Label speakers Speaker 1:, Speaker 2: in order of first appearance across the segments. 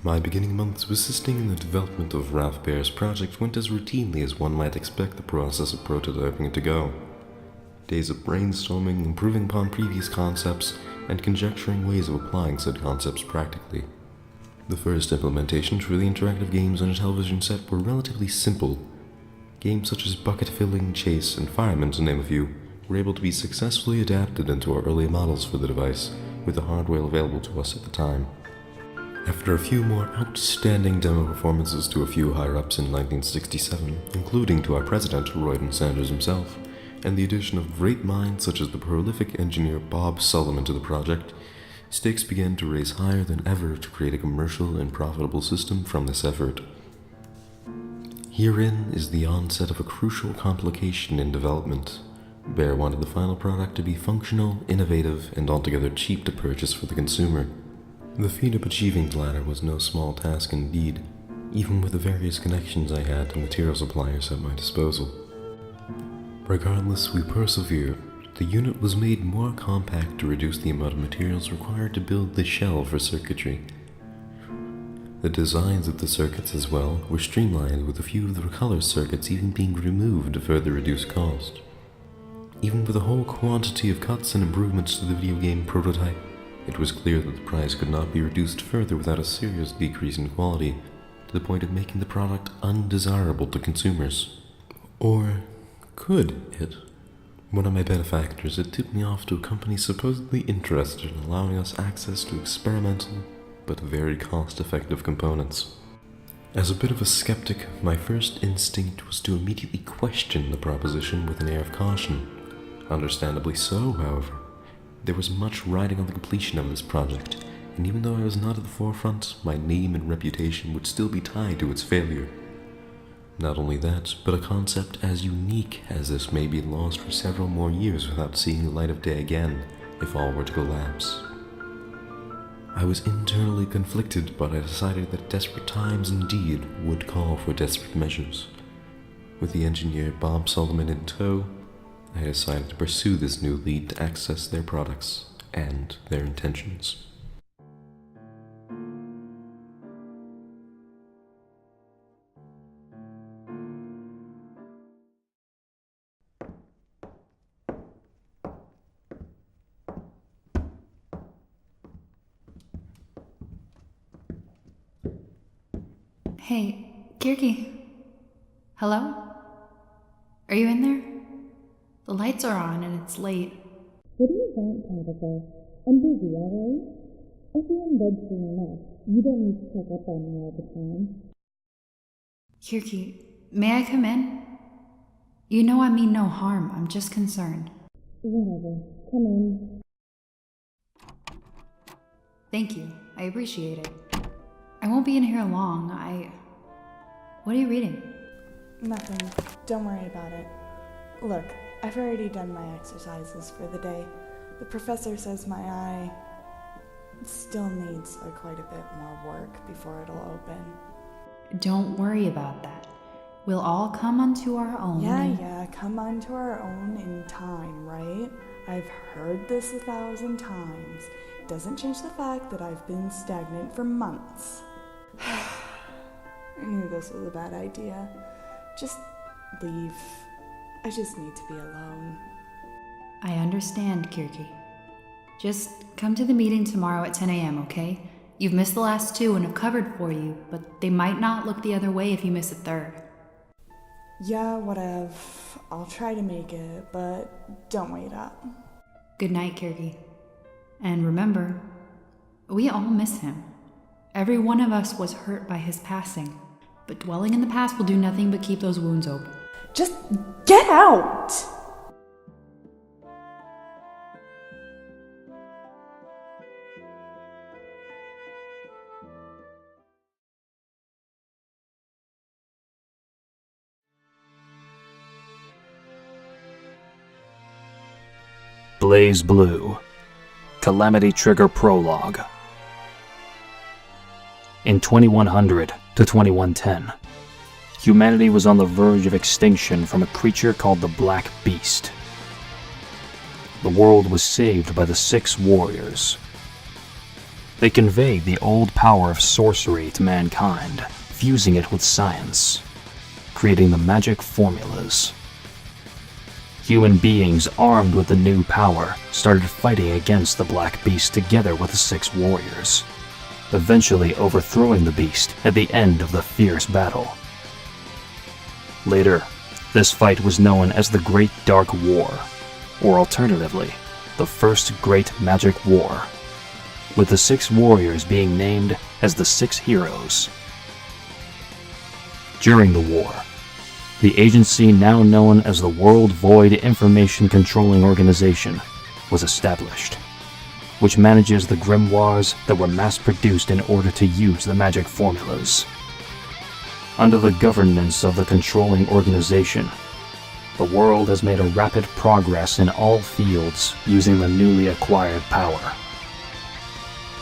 Speaker 1: My beginning months of assisting in the development of Ralph Baer's project went as routinely as one might expect the process of prototyping to go. Days of brainstorming, improving upon previous concepts, and conjecturing ways of applying said concepts practically. The first implementations for the interactive games on a television set were relatively simple. Games such as Bucket Filling, Chase, and Fireman, to name a few, were able to be successfully adapted into our early models for the device, with the hardware available to us at the time. After a few more outstanding demo performances to a few higher-ups in 1967, including to our president, Royden Sanders himself, and the addition of great minds such as the prolific engineer Bob Sullivan to the project, stakes began to raise higher than ever to create a commercial and profitable system from this effort. Herein is the onset of a crucial complication in development. Baer wanted the final product to be functional, innovative, and altogether cheap to purchase for the consumer. The feat of achieving the latter was no small task indeed, even with the various connections I had to material suppliers at my disposal. Regardless, we persevered. The unit was made more compact to reduce the amount of materials required to build the shell for circuitry. The designs of the circuits as well were streamlined, with a few of the color circuits even being removed to further reduce cost. Even with a whole quantity of cuts and improvements to the video game prototype, it was clear that the price could not be reduced further without a serious decrease in quality, to the point of making the product undesirable to consumers. Or could it? One of my benefactors had tipped me off to a company supposedly interested in allowing us access to experimental but very cost-effective components. As a bit of a skeptic, my first instinct was to immediately question the proposition with an air of caution. Understandably so, however. There was much riding on the completion of this project, and even though I was not at the forefront, my name and reputation would still be tied to its failure. Not only that, but a concept as unique as this may be lost for several more years without seeing the light of day again, if all were to collapse. I was internally conflicted, but I decided that desperate times indeed would call for desperate measures. With the engineer Bob Sullivan in tow, I decided to pursue this new lead to access their products and their intentions.
Speaker 2: Hey, Kirky. Hello? Are you in there? The lights are on and it's late.
Speaker 3: What do you want, Tabitha? I'm busy, alright? I feel in bed soon enough. You don't need to check up on me all the time.
Speaker 2: Kirky, may I come in? You know I mean no harm, I'm just concerned.
Speaker 3: Whatever. Come in.
Speaker 2: Thank you, I appreciate it. I won't be in here long, What are you reading?
Speaker 4: Nothing. Don't worry about it. Look, I've already done my exercises for the day. The professor says my eye still needs quite a bit more work before it'll open.
Speaker 2: Don't worry about that. We'll all come unto our own.
Speaker 4: Yeah, come unto our own in time, right? I've heard this 1,000 times. Doesn't change the fact that I've been stagnant for months. I knew this was a bad idea. Just leave. I just need to be alone.
Speaker 2: I understand, Kirky. Just come to the meeting tomorrow at 10 a.m., okay? You've missed the last two and have covered for you, but they might not look the other way if you miss a third.
Speaker 4: Yeah, whatever. I'll try to make it, but don't wait up.
Speaker 2: Good night, Kirky. And remember, we all miss him. Every one of us was hurt by his passing, but dwelling in the past will do nothing but keep those wounds open.
Speaker 4: Just get out!
Speaker 5: Blazblue, Calamity Trigger Prologue. In 2100 to 2110, humanity was on the verge of extinction from a creature called the Black Beast. The world was saved by the 6 warriors. They conveyed the old power of sorcery to mankind, fusing it with science, creating the magic formulas. Human beings armed with the new power started fighting against the Black Beast together with the 6 warriors, eventually overthrowing the beast at the end of the fierce battle. Later, this fight was known as the Great Dark War, or alternatively, the First Great Magic War, with the 6 warriors being named as the 6 heroes. During the war, the agency now known as the World Void Information Controlling Organization was established, which manages the grimoires that were mass-produced in order to use the magic formulas. Under the governance of the controlling organization, the world has made a rapid progress in all fields using the newly acquired power.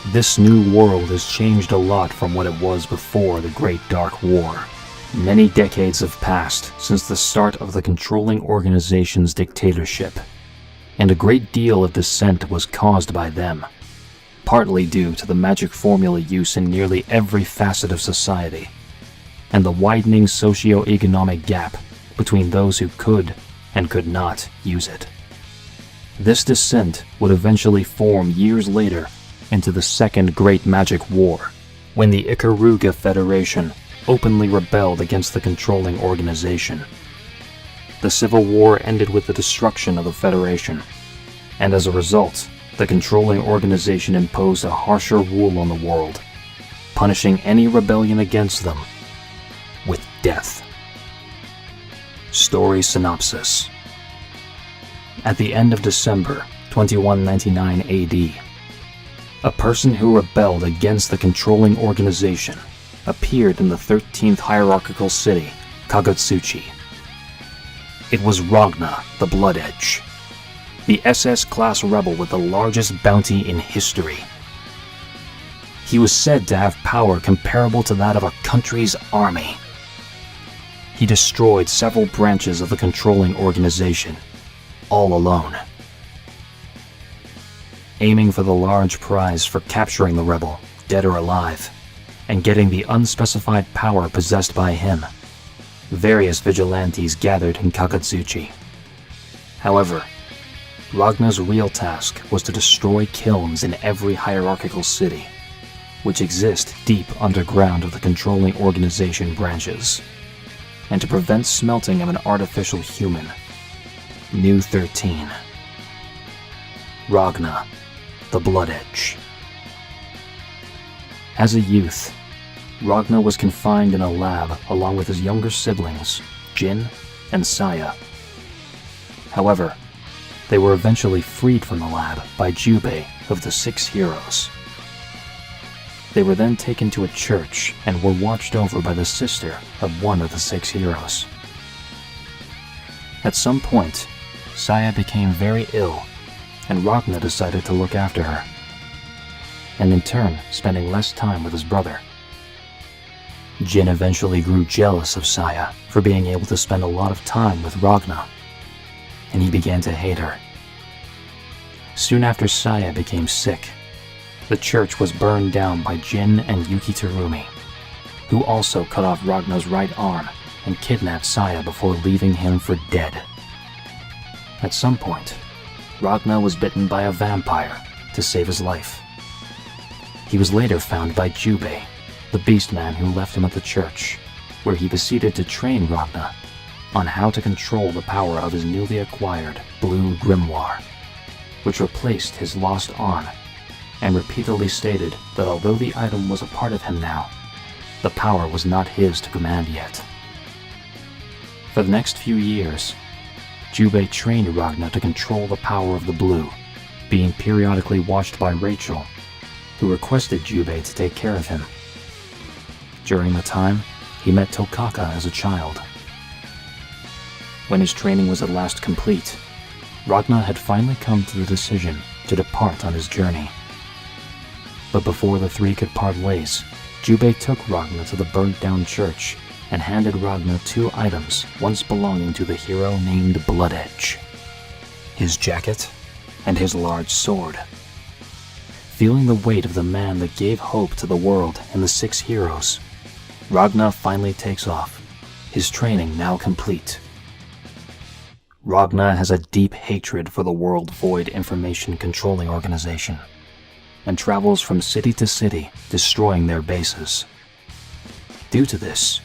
Speaker 5: This new world has changed a lot from what it was before the Great Dark War. Many decades have passed since the start of the controlling organization's dictatorship, and a great deal of dissent was caused by them, partly due to the magic formula use in nearly every facet of society, and the widening socio-economic gap between those who could and could not use it. This dissent would eventually form years later into the Second Great Magic War, when the Ikaruga Federation openly rebelled against the controlling organization. The Civil War ended with the destruction of the Federation, and as a result, the controlling organization imposed a harsher rule on the world, punishing any rebellion against them with death. Story synopsis. At the end of December 2199 AD, a person who rebelled against the controlling organization appeared in the 13th hierarchical city, Kagutsuchi. It was Ragna, the Bloodedge, the SS-class rebel with the largest bounty in history. He was said to have power comparable to that of a country's army. He destroyed several branches of the controlling organization, all alone. Aiming for the large prize for capturing the rebel, dead or alive, and getting the unspecified power possessed by him, various vigilantes gathered in Kagutsuchi. However, Ragna's real task was to destroy kilns in every hierarchical city, which exist deep underground of the controlling organization branches, and to prevent smelting of an artificial human, New 13. Ragna, the Bloodedge. As a youth, Ragna was confined in a lab along with his younger siblings, Jin and Saya. However, they were eventually freed from the lab by Jubei of the 6 heroes. They were then taken to a church and were watched over by the sister of one of the 6 heroes. At some point, Saya became very ill, and Ragna decided to look after her, and in turn spending less time with his brother. Jin eventually grew jealous of Saya for being able to spend a lot of time with Ragna, and he began to hate her. Soon after Saya became sick, the church was burned down by Jin and Yuki Terumi, who also cut off Ragna's right arm and kidnapped Saya before leaving him for dead. At some point, Ragna was bitten by a vampire to save his life. He was later found by Jubei, the beastman who left him at the church, where he proceeded to train Ragna on how to control the power of his newly acquired blue grimoire, which replaced his lost arm, and repeatedly stated that although the item was a part of him now, the power was not his to command yet. For the next few years, Jubei trained Ragna to control the power of the blue, being periodically watched by Rachel, who requested Jubei to take care of him. During the time, he met Tokaka as a child. When his training was at last complete, Ragna had finally come to the decision to depart on his journey. But before the three could part ways, Jubei took Ragna to the burnt-down church and handed Ragna 2 items once belonging to the hero named Bloodedge: his jacket and his large sword. Feeling the weight of the man that gave hope to the world and the 6 heroes, Ragna finally takes off, his training now complete. Ragna has a deep hatred for the World Void Information Controlling Organization, and travels from city to city, destroying their bases. Due to this,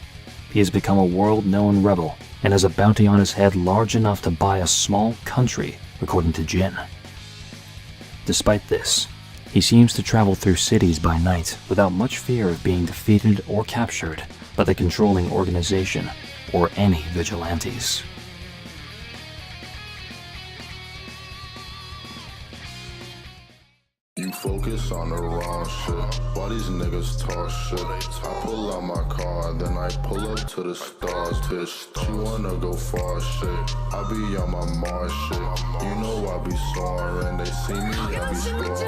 Speaker 5: he has become a world-known rebel and has a bounty on his head large enough to buy a small country, according to Jin. Despite this, he seems to travel through cities by night without much fear of being defeated or captured by the controlling organization or any vigilantes.
Speaker 6: You focus on the wrong shit. Why these niggas talk shit? I pull out my car, then I pull up to the stars. Bitch, she wanna go far shit. I be on my Mars shit. You know I be soaring. They see me, I be scoring.